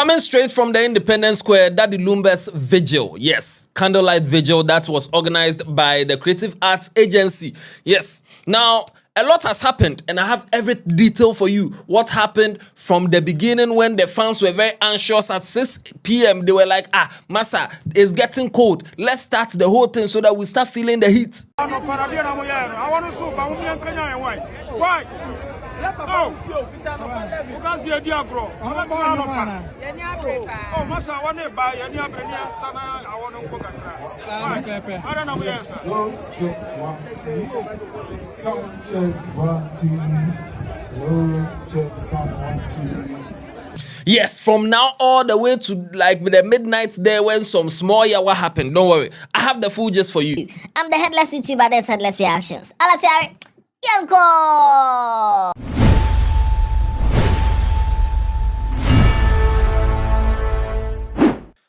Coming straight from the Independence Square, Daddy Lumba's Vigil. Yes, Candlelight Vigil that was organized by the Creative Arts Agency. Yes. Now, a lot has happened and I have every detail for you. What happened from the beginning when the fans were very anxious at 6 p.m. They were like, Massa, it's getting cold. Let's start the whole thing so that we start feeling the heat. Why? Oh, because you're dear bro. Oh, Massa, I want to buy any Abrania Sana. I want to cook I don't know where, sir. Yes, from now all the way to like the midnight there when some small Yawa happened. Don't worry, I have the full gist for you. I'm the Headless YouTuber, that's Headless Reactions. Alatiari, Yanko!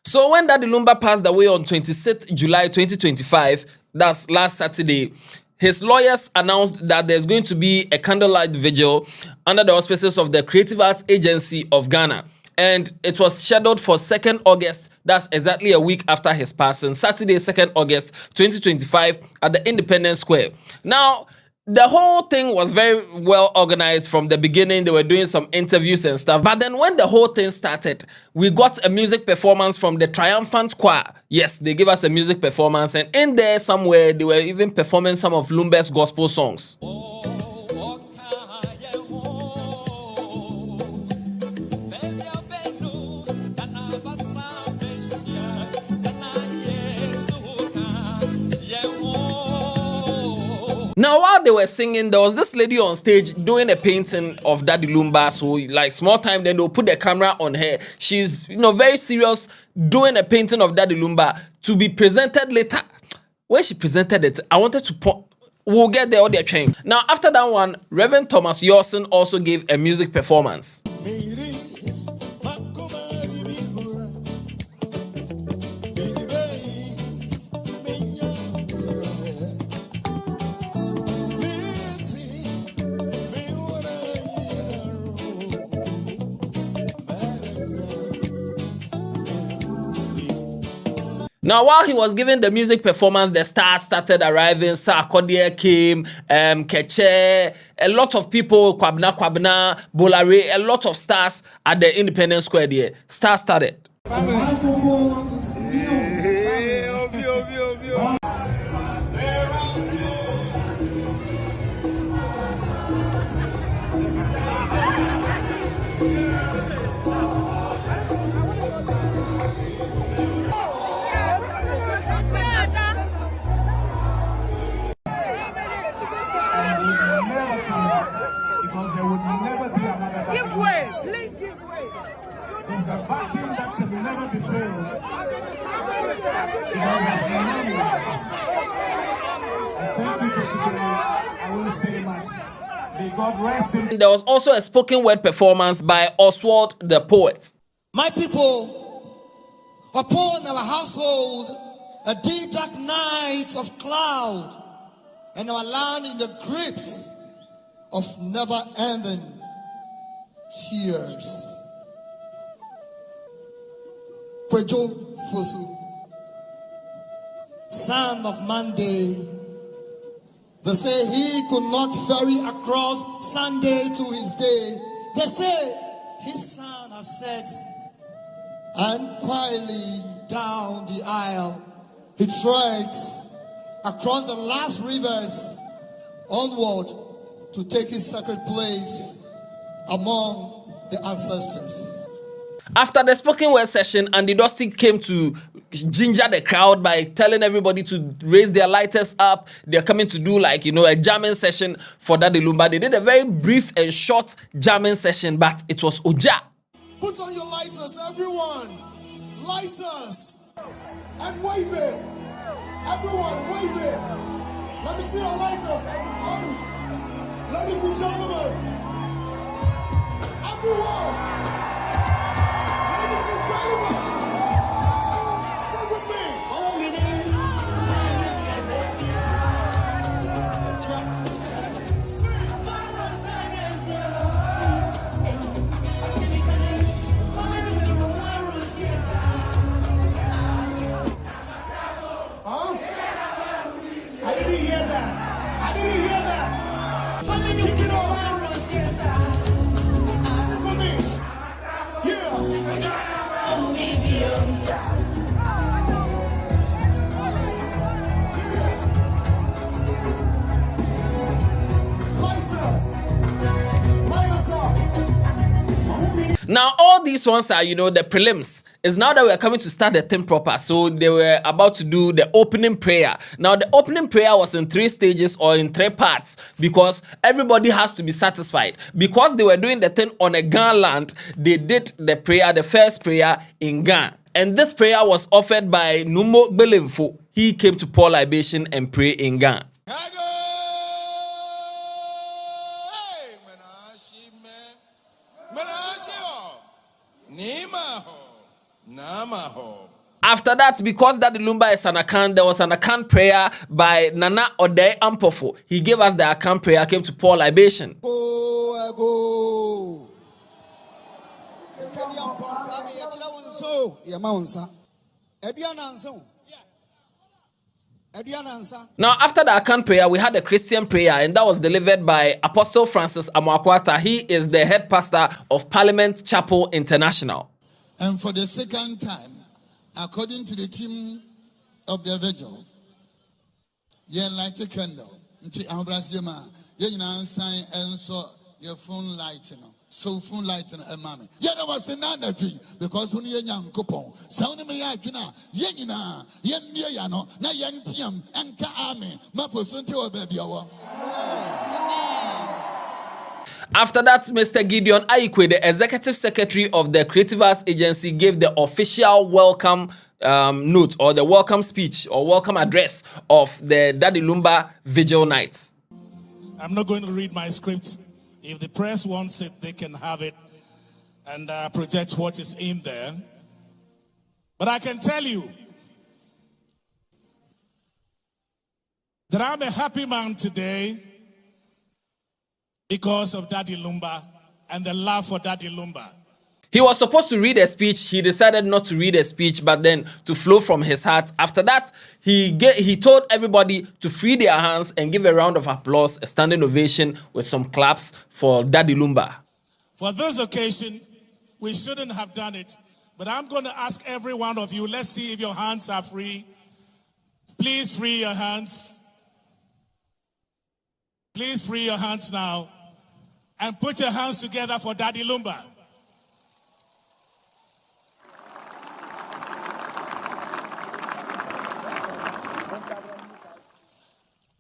So when Daddy Lumba passed away on 26th July 2025, that's last Saturday, his lawyers announced that there's going to be a candlelight vigil under the auspices of the Creative Arts Agency of Ghana. And it was scheduled for 2nd August, that's exactly a week after his passing, Saturday, 2nd August 2025 at the Independence Square. Now, the whole thing was very well organized from the beginning. They were doing some interviews and stuff. But then when the whole thing started, we got a music performance from the Triumphant Choir. Yes, they gave us a music performance. And in there somewhere, they were even performing some of Lumba's gospel songs. Now, while they were singing, there was this lady on stage doing a painting of Daddy Lumba. So, like, small time, then they'll put the camera on her. She's, very serious, doing a painting of Daddy Lumba to be presented later. When she presented it, I wanted to we'll get there all their train. Now, after that one, Reverend Thomas Yorson also gave a music performance. Now, while he was giving the music performance, the stars started arriving. Sarkodie came, Keche, a lot of people, Kwabna, Bolare, a lot of stars at the Independence Square there. Stars started. A vacuum that can never be filled. Thank you for today. I won't say much. May God rest in. There was also a spoken word performance by Oswald the poet. My people, upon our household, a deep dark night of cloud, and our land in the grips of never-ending tears. Kwejo Fosu, son of Monday. They say he could not ferry across Sunday to his day. They say his son has set and quietly down the aisle he treads across the last rivers onward to take his sacred place among the ancestors. After the spoken word session, Andy Dusty came to ginger the crowd by telling everybody to raise their lighters up. They're coming to do a jamming session for Daddy Lumba. They did a very brief and short jamming session, but it was Oja. Put on your lighters, everyone. Lighters. And wave it. Everyone, wave it. Let me see your lighters, everyone. Ladies and gentlemen. Everyone. Sing with me. these ones are, the prelims. It's now that we're coming to start the thing proper. So they were about to do the opening prayer. Now, the opening prayer was in 3 stages or in 3 parts because everybody has to be satisfied. Because they were doing the thing on a Ghana land, they did the prayer, the first prayer in Ghana. And this prayer was offered by Numo Belemfo. He came to pour libation and pray in Ghana. After that, because Daddy Lumba is an account, there was an account prayer by Nana Ode Ampofo. He gave us the account prayer, came to pour libation. Now, after the account prayer, we had a Christian prayer, and that was delivered by Apostle Francis Amoakwata. He is the head pastor of Parliament Chapel International. And for the second time, according to the team of the vigil, you light a candle. Your phone light, so phone light and mommy. Yeah, that was another thing because when you're young coupon, sound me like Yenina, Yemiano, Nayantium, and Kaame, Maposunto baby. After that, Mr. Gideon Aikwe, the executive secretary of the Creative Arts Agency, gave the official welcome note or the welcome speech or welcome address of the Daddy Lumba Vigil Nights. I'm not going to read my script. If the press wants it, they can have it and project what is in there. But I can tell you that I'm a happy man today because of Daddy Lumba and the love for Daddy Lumba. He was supposed to read a speech. He decided not to read a speech, but then to flow from his heart. After that, he told everybody to free their hands and give a round of applause, a standing ovation with some claps for Daddy Lumba. For this occasion, we shouldn't have done it, but I'm going to ask every one of you, let's see if your hands are free. Please free your hands. Please free your hands now and put your hands together for Daddy Lumba.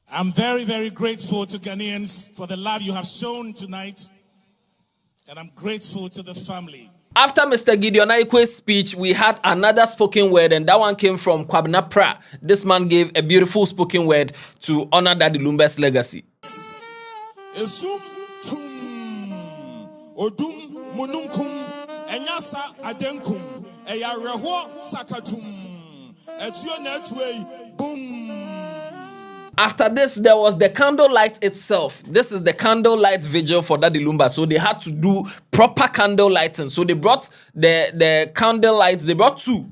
I'm very, very grateful to Ghanaians for the love you have shown tonight, and I'm grateful to the family. After Mr. Gideon Aikwe's speech, we had another spoken word, and that one came from Kwabena Pra. This man gave a beautiful spoken word to honor Daddy Lumba's legacy. Esum tum odum mununkum enyasa adenkum eyareho sakatum etuo na etuei boom. After this, there was the candlelight itself. This is the candlelight vigil for Daddy Lumba. So they had to do proper candle lighting. So they brought the candlelights. They brought two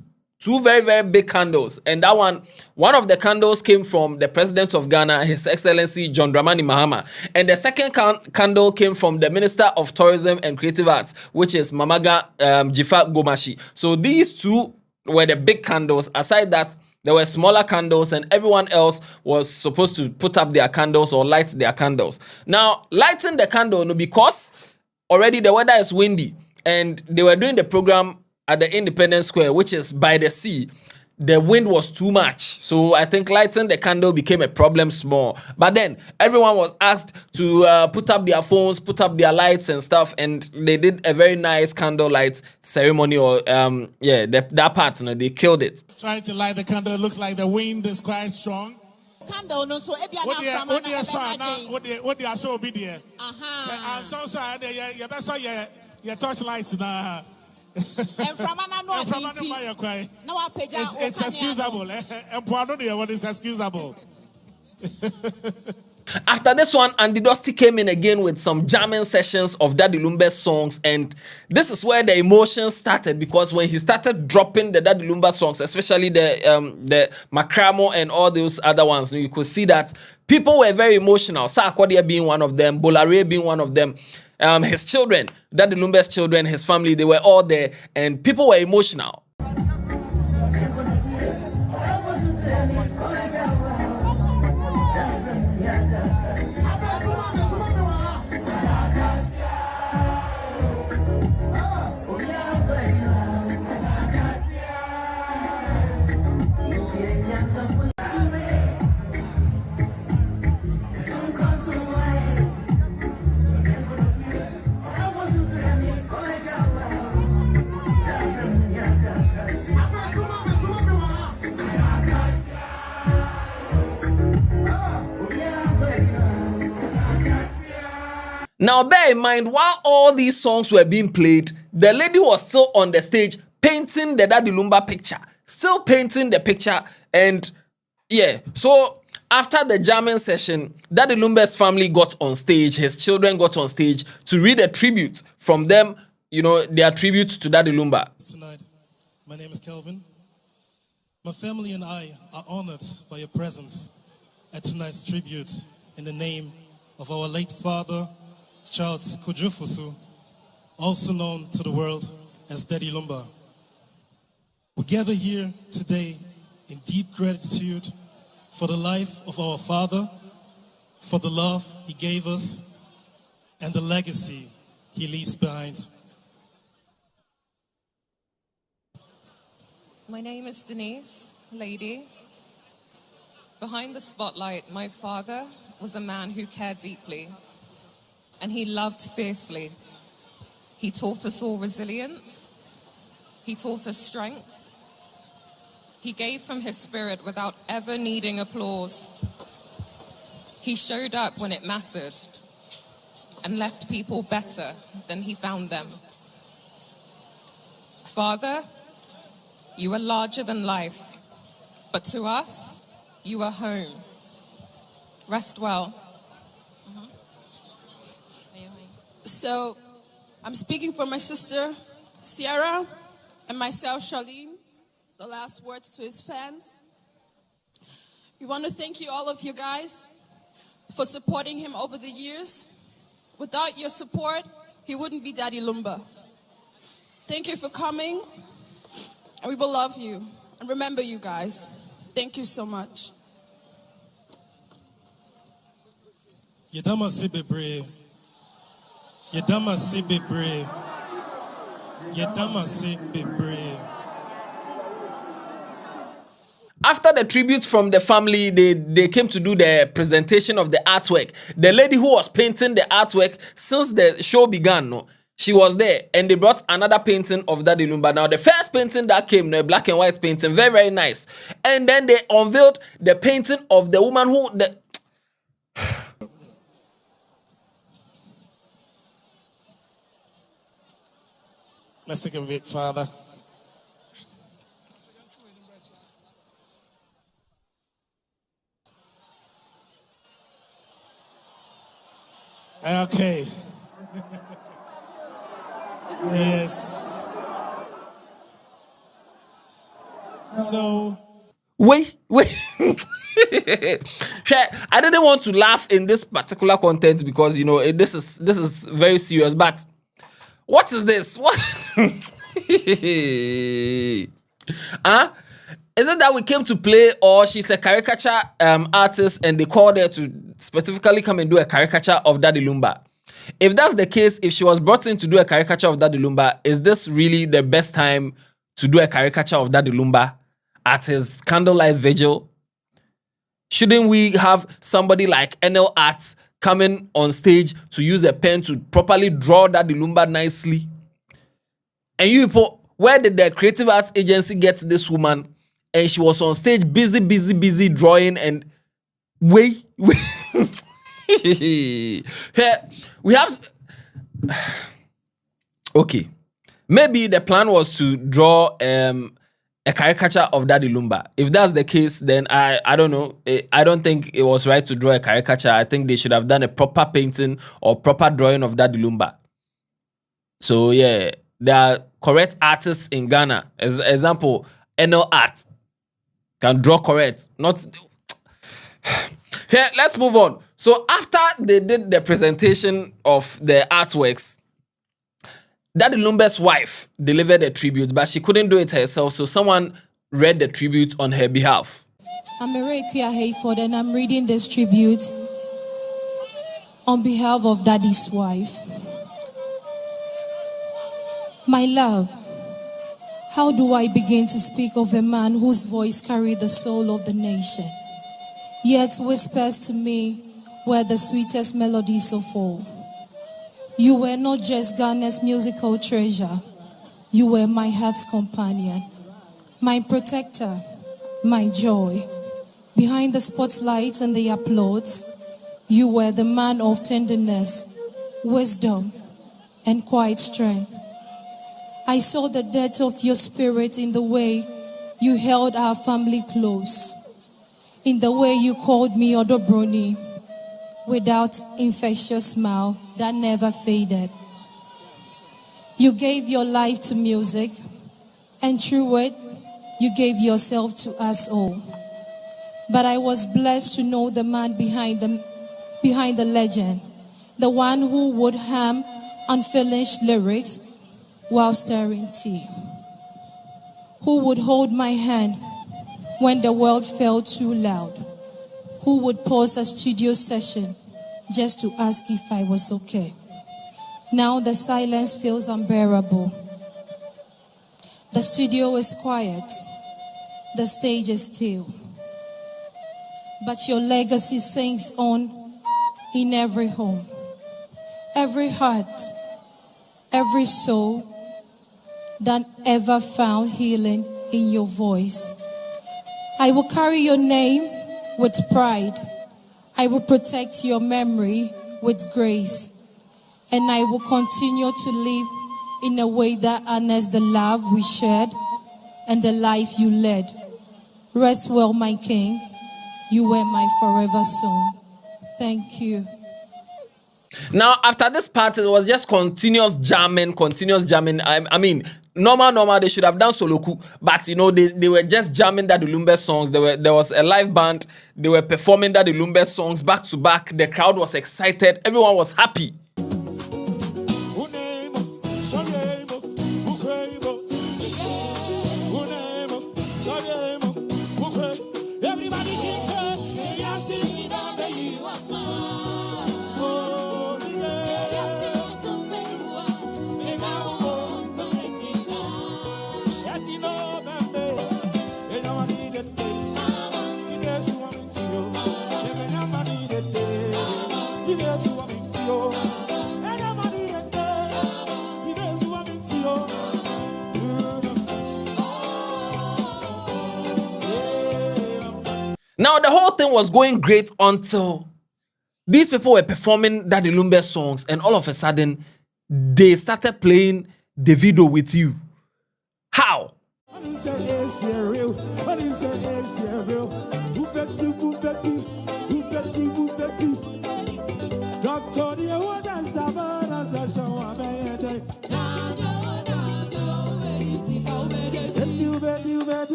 very, very big candles. And that one of the candles came from the President of Ghana, His Excellency John Dramani Mahama. And the second candle came from the Minister of Tourism and Creative Arts, which is Mamaga Jifa Gomashi. So these two were the big candles. Aside that, there were smaller candles, and everyone else was supposed to put up their candles or light their candles. Now, lighting the candle, because already the weather is windy, and they were doing the program at the Independence Square, which is by the sea. The wind was too much. So I think lighting the candle became a problem small. But then everyone was asked to put up their phones, put up their lights and stuff. And they did a very nice candlelight ceremony or, that part, they killed it. Trying to light the candle, it looks like the wind is quite strong. Candle no so What do you show be there? You better your torchlights now. And from it's excusable. What is excusable? After this one, Andy Dusty came in again with some jamming sessions of Daddy Lumba's songs, and this is where the emotion started, because when he started dropping the Daddy Lumba songs, especially the Makramo and all those other ones, you could see that people were very emotional. Sarkodie being one of them, Bolare being one of them. His children, Daddy Lumba's children, his family, they were all there, and people were emotional. Now, bear in mind, while all these songs were being played, the lady was still on the stage painting the Daddy Lumba picture. Still painting the picture. And yeah, so after the jamming session, Daddy Lumba's family got on stage, his children got on stage to read a tribute from them, you know, their tribute to Daddy Lumba. Tonight, my name is Kelvin. My family and I are honored by your presence at tonight's tribute in the name of our late father, Charles Kojufusu, also known to the world as Daddy Lumba. We gather here today in deep gratitude for the life of our father, for the love he gave us, and the legacy he leaves behind. My name is Denise, lady. Behind the spotlight, my father was a man who cared deeply, and he loved fiercely. He taught us all resilience. He taught us strength. He gave from his spirit without ever needing applause. He showed up when it mattered and left people better than he found them. Father, you are larger than life, but to us, you are home. Rest well. So, I'm speaking for my sister, Sierra, and myself, Charlene. The last words to his fans. We want to thank you, all of you guys, for supporting him over the years. Without your support, he wouldn't be Daddy Lumba. Thank you for coming, and we will love you and remember you guys. Thank you so much. Yedama Sibibre. Yedama Sibibre. Yedama Sibibre. After the tribute from the family, they came to do the presentation of the artwork. The lady who was painting the artwork since the show began, no, she was there, and they brought another painting of Daddy Lumba. Now, the first painting that came, the black and white painting, very, very nice. And then they unveiled the painting of the woman who... Let's take a bit further. Okay. Yes. So. Wait. I didn't want to laugh in this particular content because, you know, this is very serious. But what is this? What? Is it that we came to play, or she's a caricature artist and they called her to specifically come and do a caricature of Daddy Lumba? If that's the case, if she was brought in to do a caricature of Daddy Lumba, is this really the best time to do a caricature of Daddy Lumba at his Candlelight Vigil? Shouldn't we have somebody like NL Arts coming on stage to use a pen to properly draw Daddy Lumba nicely? And you people, where did the creative arts agency get this woman? And she was on stage busy drawing and wait. Here, we have... Okay. Maybe the plan was to draw a caricature of Daddy Lumba. If that's the case, then I don't know. I don't think it was right to draw a caricature. I think they should have done a proper painting or proper drawing of Daddy Lumba. So yeah, there are correct artists in Ghana. As example, NL Art can draw correct. Not here. Let's move on. So after they did the presentation of the artworks, Daddy Lumba's wife delivered a tribute, but she couldn't do it herself, so someone read the tribute on her behalf. I'm Erekia Hayford, and I'm reading this tribute on behalf of Daddy's wife. My love, how do I begin to speak of a man whose voice carried the soul of the nation, yet whispers to me were the sweetest melodies of all? You were not just Ghana's musical treasure. You were my heart's companion, my protector, my joy. Behind the spotlights and the applause, you were the man of tenderness, wisdom, and quiet strength. I saw the depth of your spirit in the way you held our family close, in the way you called me Odobroni, without infectious smile that never faded. You gave your life to music, and through it, you gave yourself to us all. But I was blessed to know the man behind the legend, the one who would hum unfinished lyrics while stirring tea, who would hold my hand when the world felt too loud, who would pause a studio session just to ask if I was okay. Now the silence feels unbearable. The studio is quiet. The stage is still. But your legacy sings on in every home, every heart, every soul that ever found healing in your voice. I will carry your name with pride. I will protect your memory with grace. And I will continue to live in a way that honors the love we shared and the life you led. Rest well, my king. You were my forever song. Thank you. Now, after this part, it was just continuous jamming. I mean, normal, they should have done soloku, but you know, they were just jamming that the Lumba songs. There was a live band. They were performing that the Lumba songs back to back. The crowd was excited. Everyone was happy. Now, the whole thing was going great until these people were performing Daddy Lumba songs, and all of a sudden, they started playing the video with you. How?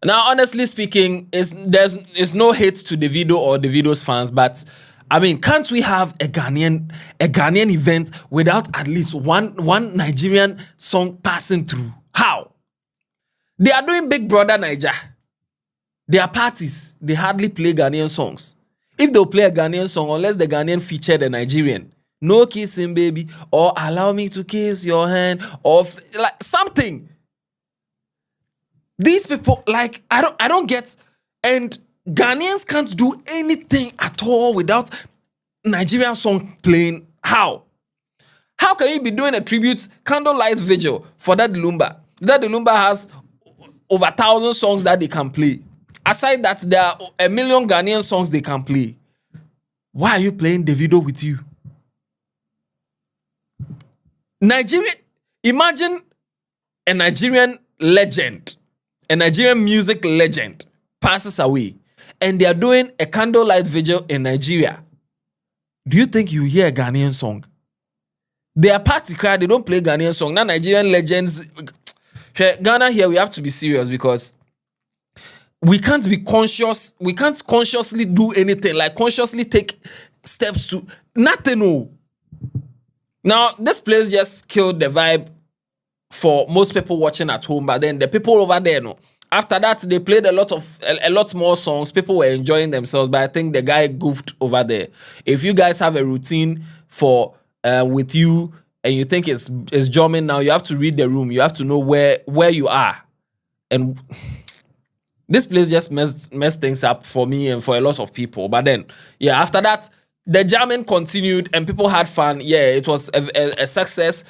Now, honestly speaking, there's no hate to the video or the video's fans, but I mean, can't we have a Ghanaian event without at least one Nigerian song passing through? How? They are doing Big Brother Naija. Their parties, they hardly play Ghanaian songs. If they'll play a Ghanaian song, unless the Ghanaian featured a Nigerian, no kissing baby, or allow me to kiss your hand, or like something. These people, like, I don't get, and Ghanaians can't do anything at all without Nigerian song playing. How? How can you be doing a tribute Candlelight Vigil for that Lumba? That Lumba has over 1,000 songs that they can play. Aside that, there are 1 million Ghanaian songs they can play. Why are you playing the video with you? Nigeria, imagine a Nigerian legend, a Nigerian music legend passes away, and they are doing a Candlelight Vigil in Nigeria. Do you think you hear a Ghanaian song? They are party crowd, they don't play Ghanaian song. Now Nigerian legends, Ghana here, we have to be serious because we can't be conscious, we can't consciously do anything, like consciously take steps to nothing. No. Now, this place just killed the vibe for most people watching at home, but then the people over there, no. After that, they played a lot more songs. People were enjoying themselves, but I think the guy goofed over there. If you guys have a routine for with you and you think it's jamming now, you have to read the room. You have to know where you are. And This place just messed things up for me and for a lot of people. But then, yeah, after that, the jamming continued and people had fun. Yeah, it was a success.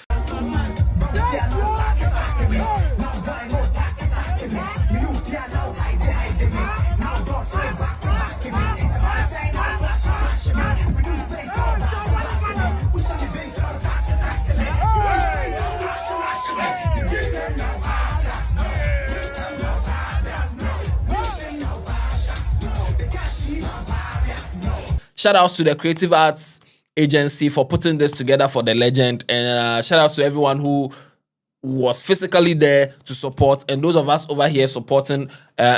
Shout outs to the Creative Arts Agency for putting this together for the legend, and shout outs to everyone who was physically there to support, and those of us over here supporting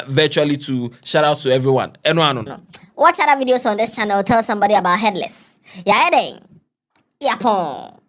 virtually too. Shout outs to everyone. Watch other videos on this channel. Tell somebody about Headless. Yeah, Yapon.